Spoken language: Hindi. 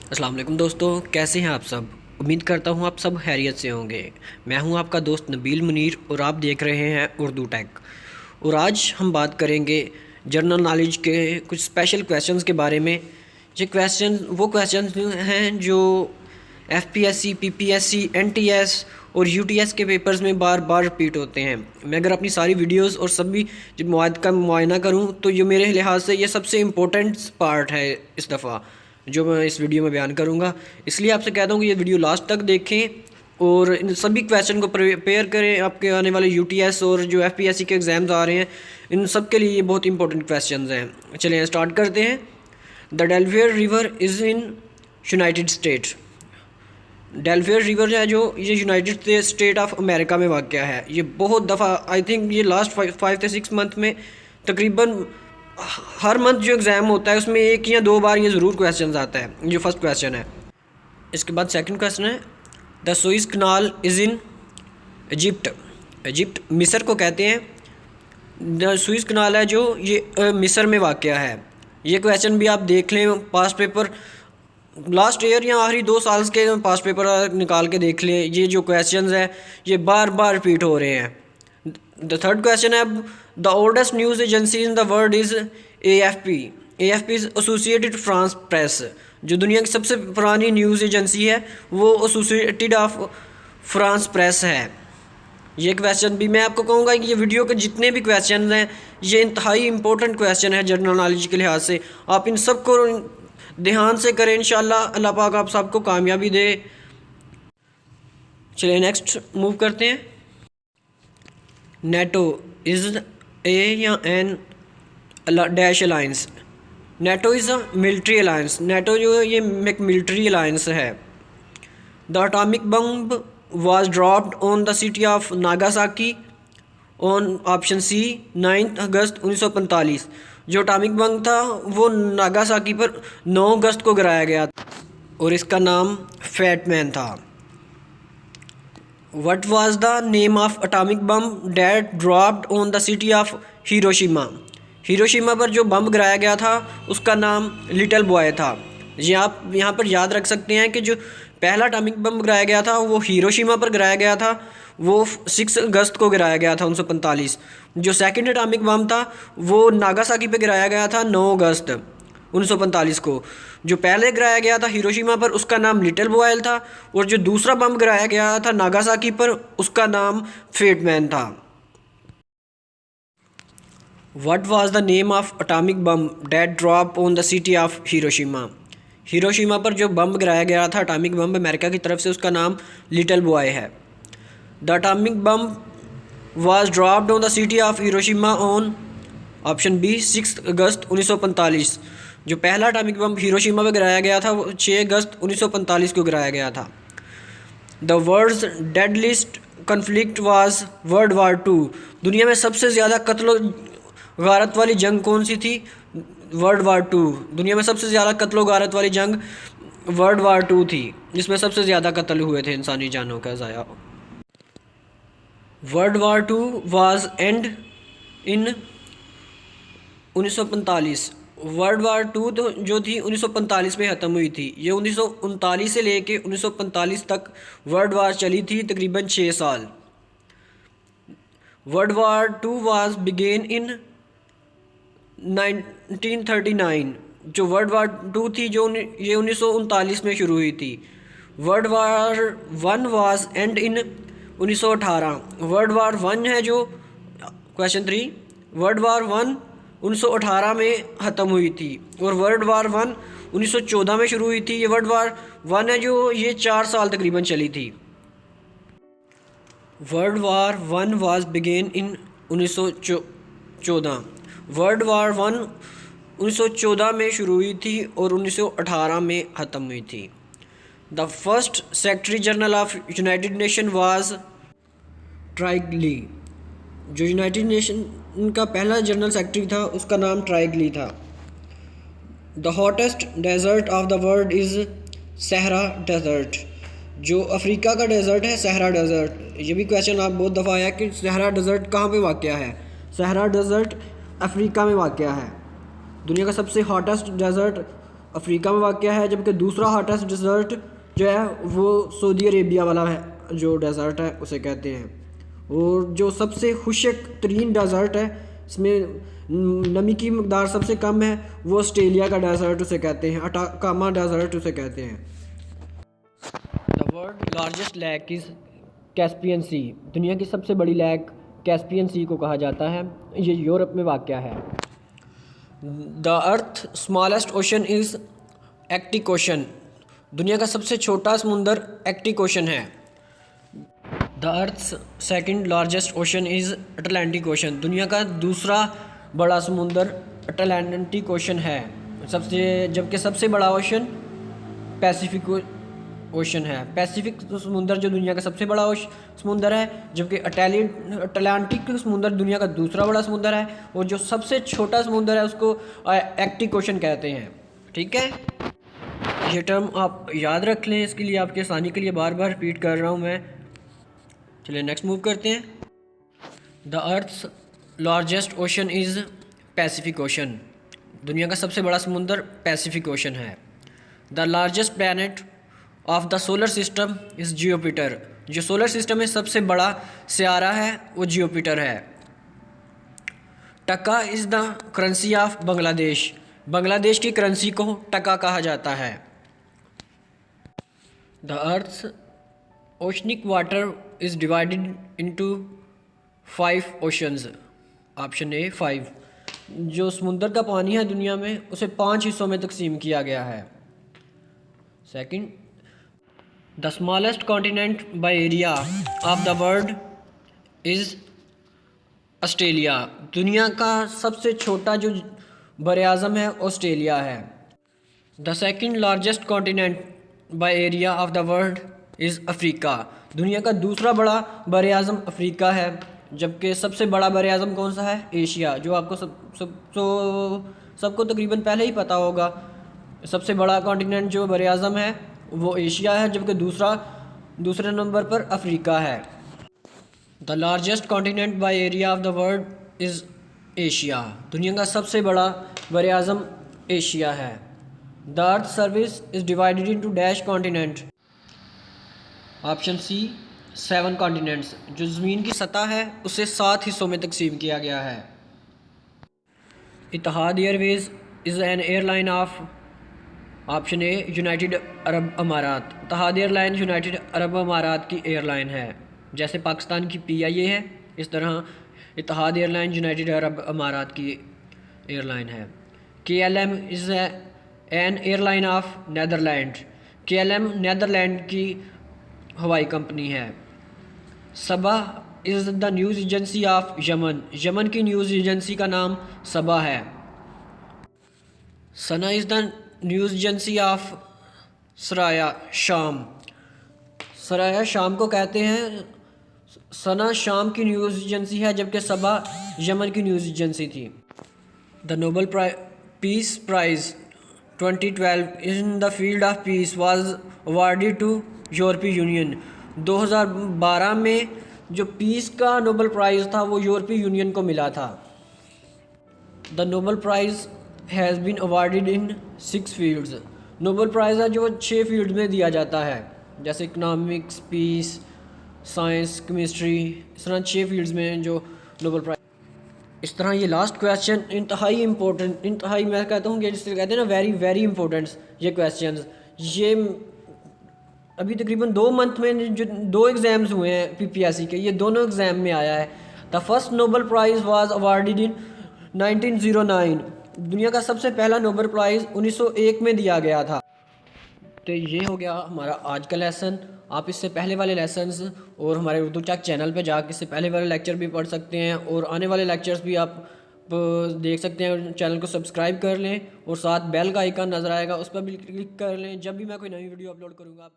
अस्सलाम वालेकुम दोस्तों, कैसे हैं आप सब। उम्मीद करता हूँ आप सब खैरियत से होंगे। मैं हूँ आपका दोस्त नबील मुनीर और आप देख रहे हैं उर्दू टेक। और आज हम बात करेंगे जनरल नॉलेज के कुछ स्पेशल क्वेश्चंस के बारे में। ये क्वेश्चंस हैं जो एफपीएससी, पीपीएससी, एनटीएस और यूटीएस के पेपर्स में बार बार रिपीट होते हैं। मैं अगर अपनी सारी वीडियोस और सभी जब मवाद का मुआयना करूँ तो ये मेरे लिहाज से ये सबसे इम्पोर्टेंट पार्ट है इस दफ़ा जो मैं इस वीडियो में बयान करूँगा। इसलिए आपसे कहता हूँ कि ये वीडियो लास्ट तक देखें और इन सभी क्वेश्चन को प्रिपेयर करें। आपके आने वाले यूटीएस और जो एफपीएससी के एग्ज़ाम्स आ रहे हैं, इन सब के लिए ये बहुत इंपॉर्टेंट क्वेश्चन हैं। चलिए स्टार्ट करते हैं। The Delaware river is in United State. Delaware river जो है जो ये यूनाइटेड स्टेट ऑफ अमेरिका में वाक़ है। ये बहुत दफ़ा आई थिंक ये लास्ट 5 से 6 मंथ में तकरीबन हर मंथ जो एग्ज़ाम होता है उसमें एक या दो बार ये ज़रूर क्वेश्चन आता है। जो फर्स्ट क्वेश्चन है। इसके बाद सेकंड क्वेश्चन है the Suez canal is in Egypt. Egypt मिस्र को कहते हैं। द सुएज़ कनाल है जो ये मिस्र में वाक़ है। ये क्वेश्चन भी आप देख लें, पास्ट पेपर लास्ट ईयर या आखिरी 2 साल के पास्ट पेपर निकाल के देख लें। ये जो क्वेश्चंस हैं ये बार बार रिपीट हो रहे हैं। द थर्ड क्वेश्चन है the oldest news agency in the world is AFP. AFP is associated France press. जो दुनिया की सबसे पुरानी न्यूज़ एजेंसी है वो एसोसिएटेड ऑफ फ्रांस प्रेस है। ये क्वेश्चन भी मैं आपको कहूँगा कि ये वीडियो के जितने भी क्वेश्चन हैं ये इंतहाई इंपॉर्टेंट क्वेश्चन है जनरल नॉलेज के लिहाज से। आप इन सब को ध्यान से करें, इंशाल्लाह अल्लाह पाक आप सबको कामयाबी दे। चलिए नेक्स्ट मूव करते हैं। नेटो इज़ ए या an dash alliance. NATO is a military alliance. NATO जो है ये एक मिलिट्री अलायंस है। The atomic bomb was dropped on the city of Nagasaki on option C 9 August 1945। जो एटॉमिक बम था वो नागासाकी पर 9 अगस्त को गिराया गया और इसका नाम फैटमैन था। What was the name of atomic bomb that dropped on the city of Hiroshima. Hiroshima पर जो बम गिराया गया था उसका नाम लिटिल बॉय था। ये आप यहाँ पर याद रख सकते हैं कि जो पहला एटॉमिक बम गिराया गया था वो हिरोशिमा पर गिराया गया था, वो 6 अगस्त को गिराया गया था 1945। जो सेकंड एटॉमिक बम था वो नागासाकी पे गिराया गया था 9 अगस्त 1945 को। जो पहले गिराया गया था हिरोशिमा पर उसका नाम लिटिल बॉय था और जो दूसरा बम गिराया गया था नागासाकी पर उसका नाम फैटमैन था। What was the name of atomic bomb that dropped on the city of Hiroshima. Hiroshima पर जो बम गिराया गया था एटॉमिक बम अमेरिका की तरफ से उसका नाम लिटिल बॉय है। The atomic bomb was dropped on the city of Hiroshima on option B 6 August 1945। जो पहला एटॉमिक बम हिरोशिमा में गिराया गया था वो 6 अगस्त 1945 को गिराया गया था। The world's deadliest conflict was World War 2। दुनिया में सबसे ज़्यादा कत्ल गारत वाली जंग कौन सी थी? World War 2। दुनिया में सबसे ज़्यादा कत्ल गारत वाली जंग वर्ल्ड वार 2 थी, जिसमें सबसे ज़्यादा कत्ल हुए थे, इंसानी जानों का ज़ाया। World War 2 was and in 1945। World War 2 तो जो थी 1945 में ख़त्म हुई थी। ये 1939 से लेके 1945 तक वर्ल्ड वार चली थी, तकरीबन 6 साल। वर्ल्ड वार 2 वाज बिगेन इन 1939। जो वर्ल्ड वार 2 थी जो ये 1939 में शुरू हुई थी। World War 1 was and in 1918। World War 1 है जो क्वेश्चन 3, वर्ल्ड वार 1 1918 में ख़त्म हुई थी और वर्ल्ड वार 1 1914 में शुरू हुई थी। ये वर्ल्ड वार 1 है जो ये 4 साल तकरीबन चली थी। World War 1 was began in 1914। World War 1 1914 में शुरू हुई थी और 1918 में ख़त्म हुई थी। The first secretary general of United Nation was Trygve Lie. जो यूनाइटेड नेशन का पहला जनरल सेक्रेटरी था उसका नाम ट्राइगली था। The hottest desert of the world is Sahara desert. जो अफ्रीका का डेजर्ट है सहरा डेजर्ट। ये भी क्वेश्चन आप बहुत दफ़ा आया कि सहरा डेजर्ट कहाँ पे वाक़या है। सहरा डेजर्ट अफ्रीका में वाक़या है। दुनिया का सबसे हॉटेस्ट डेजर्ट अफ्रीका में वाक़ है, जबकि दूसरा हॉटेस्ट डिज़र्ट जो है वो सऊदी अरेबिया वाला है जो डेज़र्ट है उसे कहते हैं। और जो सबसे खुशक तरीन डेज़र्ट है, इसमें नमी की मकदार सबसे कम है, वो ऑस्ट्रेलिया का डेज़र्ट उसे कहते हैं, अटाकामा डेज़र्ट उसे कहते हैं। The world largest lake is Caspian Sea. दुनिया की सबसे बड़ी लेक कैस्पियन सी को कहा जाता है, ये यूरोप में वाक़या है। The earth smallest ocean is Arctic ocean. दुनिया का सबसे छोटा समुंदर आर्कटिक ओशन है। The earth's second largest ocean is Atlantic ocean. दुनिया का दूसरा बड़ा समुंदर अटलांटिक ओशन है, जबकि सबसे बड़ा ओशन पैसिफिक ओशन है। पैसिफिक समुंदर जो दुनिया का सबसे बड़ा समुंदर है, जबकि अटलांटिक समुंदर दुनिया का दूसरा बड़ा समुंदर है, और जो सबसे छोटा समुंदर है उसको आर्कटिक ओशन कहते हैं। ठीक है, ये टर्म आप याद रख लें, इसके लिए आपकी आसानी के लिए बार बार रिपीट कर रहा हूँ मैं। चलिए नेक्स्ट मूव करते हैं। The earth's largest ocean is Pacific ocean. दुनिया का सबसे बड़ा समुंदर पैसिफिक ओशन है। The largest planet of the solar system is Jupiter. जो सोलर सिस्टम में सबसे बड़ा सियारा है वो जुपिटर है। Taka is the currency of Bangladesh. Bangladesh की करेंसी को टका कहा जाता है। The earth's oceanic water is divided into 5 oceans. Option A 5। जो समुंदर का पानी है दुनिया में उसे 5 हिस्सों में तकसीम किया गया है। Second, the smallest continent by area of the world is Australia. दुनिया का सबसे छोटा जो बर-ए-आज़म है ऑस्ट्रेलिया है। The second largest continent by area of the world is Africa. दुनिया का दूसरा बड़ा बर-ए-आज़म अफ्रीका है, जबकि सबसे बड़ा बर-ए-आज़म कौन सा है? एशिया, जो आपको सबको तकरीबन पहले ही पता होगा। सबसे बड़ा कॉन्टिनेंट जो बर-ए-आज़म है वो एशिया है, जबकि दूसरे नंबर पर अफ्रीका है। The largest continent by area of the world is Asia. दुनिया का सबसे बड़ा बर-ए-आज़म एशिया है। The earth service is divided into dash continent. Option C 7 continents. जो ज़मीन की सतह है उसे 7 हिस्सों में तकसीम किया गया है। Etihad Airways is an airline of. Option A United Arab Emirates. Etihad airline United Arab अमारात की एयरलाइन है। जैसे पाकिस्तान की PIA है, इस तरह इतिहाद एयरलाइन यूनाइटेड अरब अमारात की एयरलाइन है। KLM is an airline of Netherland. KLM Netherland की हवाई कंपनी है। Saba is the news agency of Yemen. Yemen की न्यूज़ एजेंसी का नाम सबा है। Sana is the news agency of Saraya Sham. Saraya शाम को कहते हैं। सना शाम की न्यूज़ एजेंसी है, जबकि सबा यमन की न्यूज़ एजेंसी थी। The Nobel Peace Prize 2012 in the field of peace was awarded to European Union. 2012 में जो पीस का नोबल प्राइज़ था वो यूरोपीय यूनियन को मिला था। The Nobel Prize has been awarded in 6 fields. Nobel Prize है जो 6 फील्ड में दिया जाता है, जैसे इकनॉमिक्स, पीस, साइंस, केमिस्ट्री, इस तरह 6 फील्ड्स में जो नोबल प्राइज़। इस तरह ये लास्ट क्वेश्चन इंतहाई इंपॉर्टेंट, इंतहाई मैं कहता हूँ कि जिससे कहते हैं ना वेरी वेरी इंपॉर्टेंट ये क्वेश्चंस। ये अभी तकरीबन 2 मंथ में जो 2 एग्ज़ाम्स हुए हैं PPSC के, ये दोनों एग्ज़ाम में आया है। The first Nobel prize was awarded in 1909। दुनिया का सबसे पहला नोबल प्राइज़ 1901 में दिया गया था। तो ये हो गया हमारा आज का लेसन। आप इससे पहले वाले लेसन्स और हमारे उर्दू चैक चैनल पे जाकर इससे पहले वाले लेक्चर भी पढ़ सकते हैं, और आने वाले लेक्चर्स भी आप देख सकते हैं। चैनल को सब्सक्राइब कर लें और साथ बेल का आइकन नज़र आएगा, उस पर भी क्लिक कर लें। जब भी मैं कोई नई वीडियो अपलोड करूँगा आप